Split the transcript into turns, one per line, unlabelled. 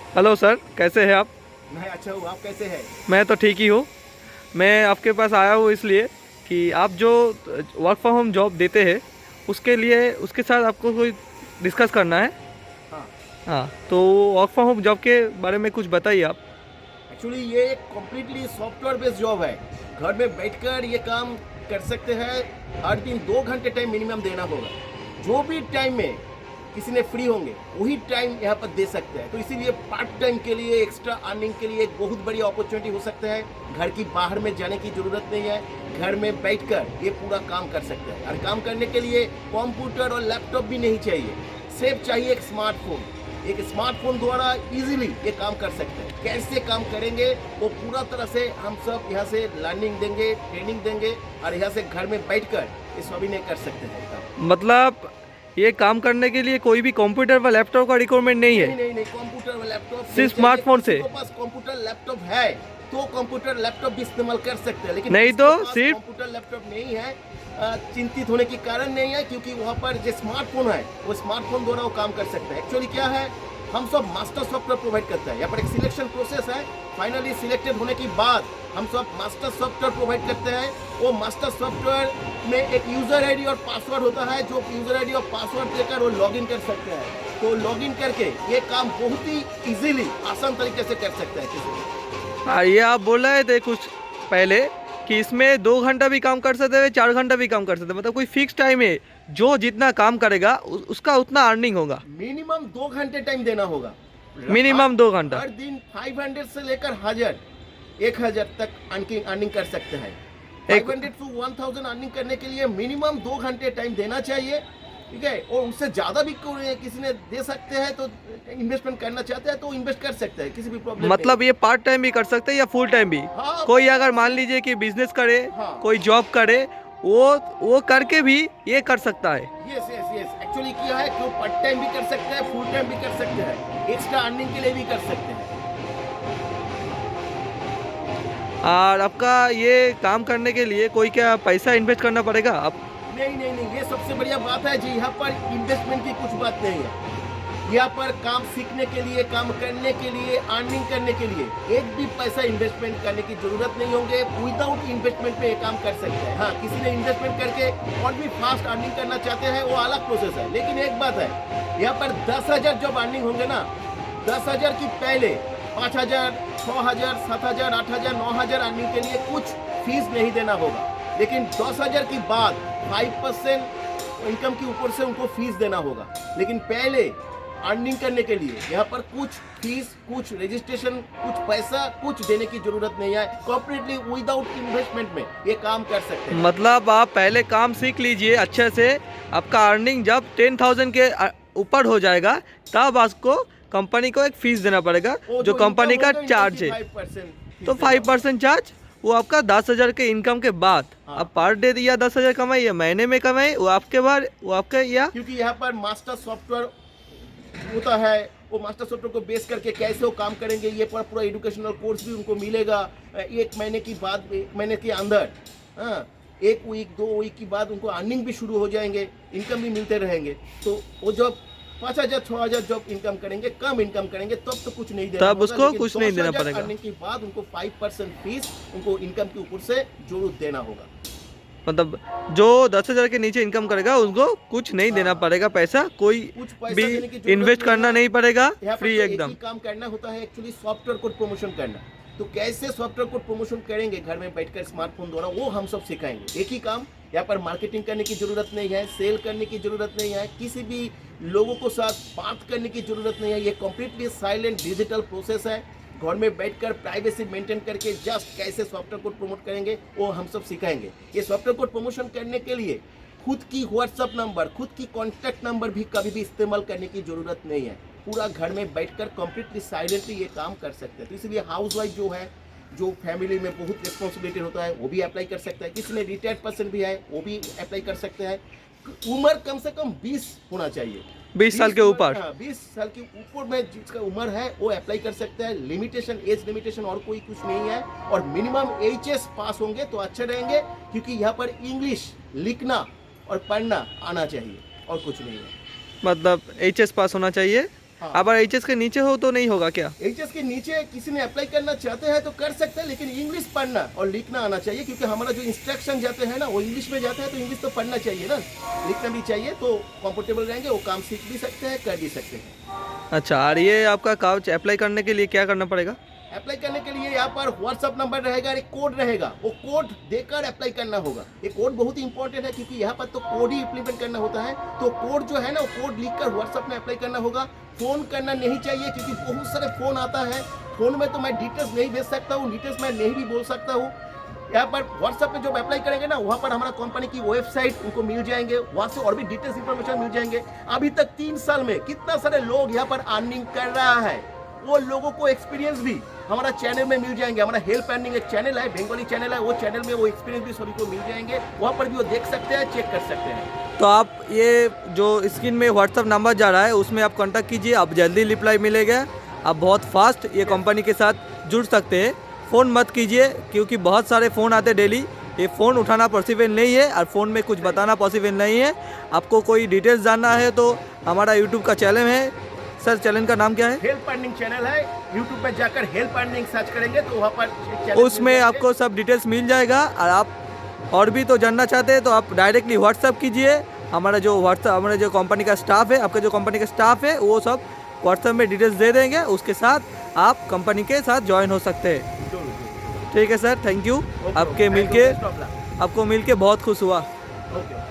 Hello sir, कैसे हैं आप?
मैं अच्छा हूँ। आप कैसे हैं?
मैं तो ठीक ही हूँ। मैं आपके पास आया हूँ इसलिए कि आप जो वर्क फ्रॉम होम जॉब देते हैं उसके लिए उसके साथ आपको कोई डिस्कस करना है।
हाँ।
हाँ, तो वर्क फ्रॉम होम जॉब के बारे में कुछ बताइए आप।
एक्चुअली ये एक कम्प्लीटली सॉफ्टवेयर बेस्ड जॉब है। घर में बैठकर ये काम कर सकते हैं। हर दिन 2 घंटे टाइम मिनिमम देना होगा। जो भी टाइम में किसी ने फ्री होंगे वही टाइम यहाँ पर दे सकते हैं। तो इसीलिए पार्ट टाइम के लिए एक्स्ट्रा अर्निंग के लिए एक बहुत बड़ी अपॉर्चुनिटी हो सकता है। घर की बाहर में जाने की ज़रूरत नहीं है। घर में बैठकर ये पूरा काम कर सकते हैं। और काम करने के लिए कंप्यूटर और लैपटॉप भी नहीं चाहिए, सिर्फ चाहिए एक स्मार्टफोन। एक स्मार्टफोन द्वारा इजीली ये काम कर सकते हैं। कैसे काम करेंगे वो पूरा तरह से हम सब यहाँ से लर्निंग देंगे, ट्रेनिंग देंगे और यहाँ से घर में बैठकर ये सभी नहीं कर सकते हैं काम।
मतलब ये काम करने के लिए कोई भी कंप्यूटर व लैपटॉप का रिक्वायरमेंट नहीं
नहीं
है,
नहीं नहीं, कंप्यूटर और लैपटॉप नहीं
सिर्फ
चाहिए।
स्मार्टफोन
किसी
से।
के पास कंप्यूटर लैपटॉप है तो कंप्यूटर लैपटॉप भी इस्तेमाल कर सकते हैं, लेकिन
नहीं तो
जिसके पास
सिर्फ
कंप्यूटर लैपटॉप नहीं है चिंतित होने की कारण नहीं है, क्योंकि वहाँ पर जो स्मार्टफोन है वो स्मार्टफोन द्वारा वो काम कर सकते हैं। एक्चुअली क्या है, हम सब मास्टर सॉफ्टवेयर प्रोवाइड करते हैं। यहाँ पर एक सिलेक्शन प्रोसेस है। फाइनली सिलेक्टेड होने के बाद हम सब मास्टर सॉफ्टवेयर प्रोवाइड करते हैं। वो मास्टर सॉफ्टवेयर में एक यूजर आईडी और पासवर्ड होता है। जो यूजर आईडी और पासवर्ड देकर वो लॉगिन कर सकते हैं। तो लॉगिन करके ये काम बहुत ही इजीली आसान तरीके से कर सकते हैं किसी भी।
हाँ, ये आप बोल रहे थे कुछ पहले कि इसमें 2 घंटा भी काम कर सकते हैं, 4 घंटा भी काम कर सकते हैं, मतलब कोई फिक्स टाइम है जो जितना काम करेगा उसका उतना अर्निंग होगा।
मिनिमम 2 घंटे टाइम देना होगा।
मिनिमम 2 घंटा।
हर दिन 500 से लेकर 1000 तक अर्निंग कर सकते हैं।
एक
500 टू 1000 अर्निंग करने के लिए मिनिमम 2 घंटे टाइम देना चाहिए। ठीक है, और उससे ज़्यादा भी किसी ने दे सकते हैं, तो इन्वेस्टमेंट करना चाहते हैं तो इन्वेस्ट कर सकते हैं, किसी भी प्रॉब्लम
मतलब ये पार्ट टाइम भी कर सकते हैं या फुल टाइम भी?
हाँ।
कोई अगर मान लीजिए कि बिजनेस करे,
हाँ।
कोई जॉब करे, वो करके भी ये कर सकता है।
यस यस यस, एक्चुअली क्या है कि वो पार्ट टाइम भी कर सकते हैं, फुल टाइम भी कर सकते हैं, एक्स्ट्रा अर्निंग के लिए भी कर सकते हैं।
और आपका ये काम करने के लिए कोई क्या पैसा इन्वेस्ट करना पड़ेगा आप?
नहीं नहीं नहीं, ये सबसे बढ़िया बात है जी। यहाँ पर इन्वेस्टमेंट की कुछ बात नहीं है। यहाँ पर काम सीखने के लिए, काम करने के लिए, अर्निंग करने के लिए एक भी पैसा इन्वेस्टमेंट करने की जरूरत नहीं होंगे। विदाउट इन्वेस्टमेंट पे ये काम कर सकते हैं। हाँ, किसी ने इन्वेस्टमेंट करके और भी फास्ट अर्निंग करना चाहते हैं वो अलग प्रोसेस है। लेकिन एक बात है, यहाँ पर 10,000 जब अर्निंग होंगे ना, 10,000 की पहले 5,000, 6,000, 7,000, 8,000, 9,000 अर्निंग के लिए कुछ फीस नहीं देना होगा। लेकिन 10,000 के बाद 5% इनकम के ऊपर से उनको फीस देना होगा। लेकिन पहले अर्निंग करने के लिए यहाँ पर कुछ फीस, कुछ रजिस्ट्रेशन, कुछ पैसा कुछ देने की जरूरत नहीं है। कॉर्पोरेटली विदाउट इन्वेस्टमेंट में ये काम कर सकते हैं।
मतलब आप पहले काम सीख लीजिए अच्छे से, आपका अर्निंग जब 10,000 के ऊपर हो जाएगा तब आपको कंपनी को एक फीस देना पड़ेगा,
वो
जो कंपनी का
इनकम होगा,
चार्ज है।
25%
तो 5% चार्ज वो आपका 10,000 के इनकम के बाद।
हाँ।
आप पर डे या 10,000 कमाई या महीने में कमाई, वो आपके बाद वो आपका या
क्योंकि यहाँ पर मास्टर सॉफ्टवेयर होता है। वो मास्टर सॉफ्टवेयर को बेस करके कैसे वो काम करेंगे, ये पर पूरा एजुकेशनल कोर्स भी उनको मिलेगा। 1 महीने की बाद, 1 महीने के अंदर, हाँ, 1 वीक 2 वीक की बाद उनको अर्निंग भी शुरू हो जाएंगे, इनकम भी मिलते रहेंगे। तो वो जब 5,000 6,000 जब इनकम करेंगे, कम इनकम करेंगे, तब तो कुछ नहीं देना
तब
होगा।
उसको
लेकिन
कुछ नहीं देना
10,000
पड़ेगा।
अर्निंग के बाद उनको 5% फीस उनको इनकम के ऊपर से जरूर देना होगा।
मतलब जो 10,000 के नीचे इनकम करेगा उसको कुछ नहीं देना पड़ेगा, पैसा कोई
कुछ पैसा
भी
देने की जरूरत
इन्वेस्ट
नहीं
करना
है।
नहीं पड़ेगा,
यहाँ पर
फ्री
तो एक
एकदम।
ही काम करना होता है, एक्चुअली सॉफ्टवेयर कोड प्रमोशन करना। तो कैसे सॉफ्टवेयर कोड प्रमोशन करेंगे घर में बैठकर स्मार्टफोन द्वारा, वो हम सब सिखाएंगे। एक ही काम, यहाँ पर मार्केटिंग करने की जरूरत नहीं है, सेल करने की जरूरत नहीं है, किसी भी लोगों को साथ बात करने की जरूरत नहीं है। ये कंप्लीटली साइलेंट डिजिटल प्रोसेस है। घर में बैठकर प्राइवेसी मेंटेन करके जस्ट कैसे सॉफ्टवेयर कोड प्रमोट करेंगे वो हम सब सिखाएंगे। ये सॉफ्टवेयर कोड प्रमोशन करने के लिए खुद की व्हाट्सअप नंबर, खुद की कॉन्टैक्ट नंबर भी कभी भी इस्तेमाल करने की जरूरत नहीं है। पूरा घर में बैठकर कंप्लीटली साइलेंटली ये काम कर सकते हैं। तो इसलिए हाउसवाइफ जो है, जो फैमिली में बहुत रिस्पॉन्सिबिलिटी होता है, वो भी अप्लाई कर सकता है। किसी ने रिटायर्ड पर्सन भी है वो भी अप्लाई कर सकते हैं। उम्र कम से कम 20 होना चाहिए।
20 साल के ऊपर।
20 साल के ऊपर में जिसका उम्र है वो अप्लाई कर सकता है। लिमिटेशन, एज लिमिटेशन और कोई कुछ नहीं है। और मिनिमम HS पास होंगे तो अच्छे रहेंगे, क्योंकि यहाँ पर इंग्लिश लिखना और पढ़ना आना चाहिए और कुछ नहीं है।
मतलब HS पास होना चाहिए
हाँ।
अब एचएस के नीचे हो तो नहीं होगा क्या?
एचएस के नीचे किसी ने अप्लाई करना चाहते हैं तो कर सकते हैं, लेकिन इंग्लिश पढ़ना और लिखना आना चाहिए, क्योंकि हमारा जो इंस्ट्रक्शन जाते हैं ना वो इंग्लिश में जाते हैं, तो इंग्लिश तो पढ़ना चाहिए ना, लिखना भी चाहिए, तो कंफर्टेबल रहेंगे, वो काम सीख भी सकते हैं, कर भी सकते हैं।
अच्छा, और ये आपका काउच अप्लाई करने के लिए क्या करना पड़ेगा?
अप्लाई करने के लिए यहाँ पर व्हाट्सअप नंबर रहेगा, एक कोड रहेगा, वो कोड देकर अप्लाई करना होगा। ये कोड बहुत ही इंपॉर्टेंट है, क्योंकि यहाँ पर तो कोड ही इम्प्लीमेंट करना होता है, तो कोड जो है ना वो कोड लिखकर व्हाट्सअप में अप्लाई करना होगा। फ़ोन करना नहीं चाहिए, क्योंकि बहुत सारे फ़ोन आता है, फ़ोन में तो मैं डिटेल्स नहीं भेज सकता हूँ, डिटेल्स मैं नहीं भी बोल सकता हूँ। यहाँ पर व्हाट्सएप पे जब अप्लाई करेंगे ना, वहाँ पर हमारा कंपनी की वेबसाइट उनको मिल जाएंगे, वहाँ से और भी डिटेल्स इंफॉर्मेशन मिल जाएंगे। अभी तक 3 साल में कितना सारे लोग यहाँ पर अर्निंग कर रहा है, वो लोगों को एक्सपीरियंस भी हमारा चैनल में मिल जाएंगे। हमारा हेल्प अर्निंग एक चैनल है, बंगाली चैनल है, वो चैनल में वो एक्सपीरियंस भी सभी को मिल जाएंगे, वहाँ पर भी वो देख सकते हैं, चेक कर सकते हैं।
तो आप ये जो स्क्रीन में व्हाट्सअप नंबर जा रहा है उसमें आप कांटेक्ट कीजिए, आप जल्दी रिप्लाई मिलेगा, आप बहुत फास्ट ये कंपनी के साथ जुड़ सकते हैं। फ़ोन मत कीजिए, क्योंकि बहुत सारे फ़ोन आते डेली, ये फ़ोन उठाना पॉसिबल नहीं है और फ़ोन में कुछ बताना पॉसिबल नहीं है। आपको कोई डिटेल्स जानना है तो हमारा यूट्यूब का चैनल है, सर चैनल का नाम क्या है?
हेल्प अर्निंग चैनल है, यूट्यूब पे जाकर हेल्प अर्निंग सर्च करेंगे तो वहाँ पर चैनल
उसमें आपको सब डिटेल्स मिल जाएगा। और आप और भी तो जानना चाहते हैं तो आप डायरेक्टली व्हाट्सअप कीजिए, हमारा जो कंपनी का स्टाफ है, आपका जो कंपनी का स्टाफ है वो सब व्हाट्सअप में डिटेल्स दे देंगे, उसके साथ आप कंपनी के साथ ज्वाइन हो सकते हैं। ठीक है सर, थैंक यू। आपको मिलके बहुत खुश हुआ।
ओके।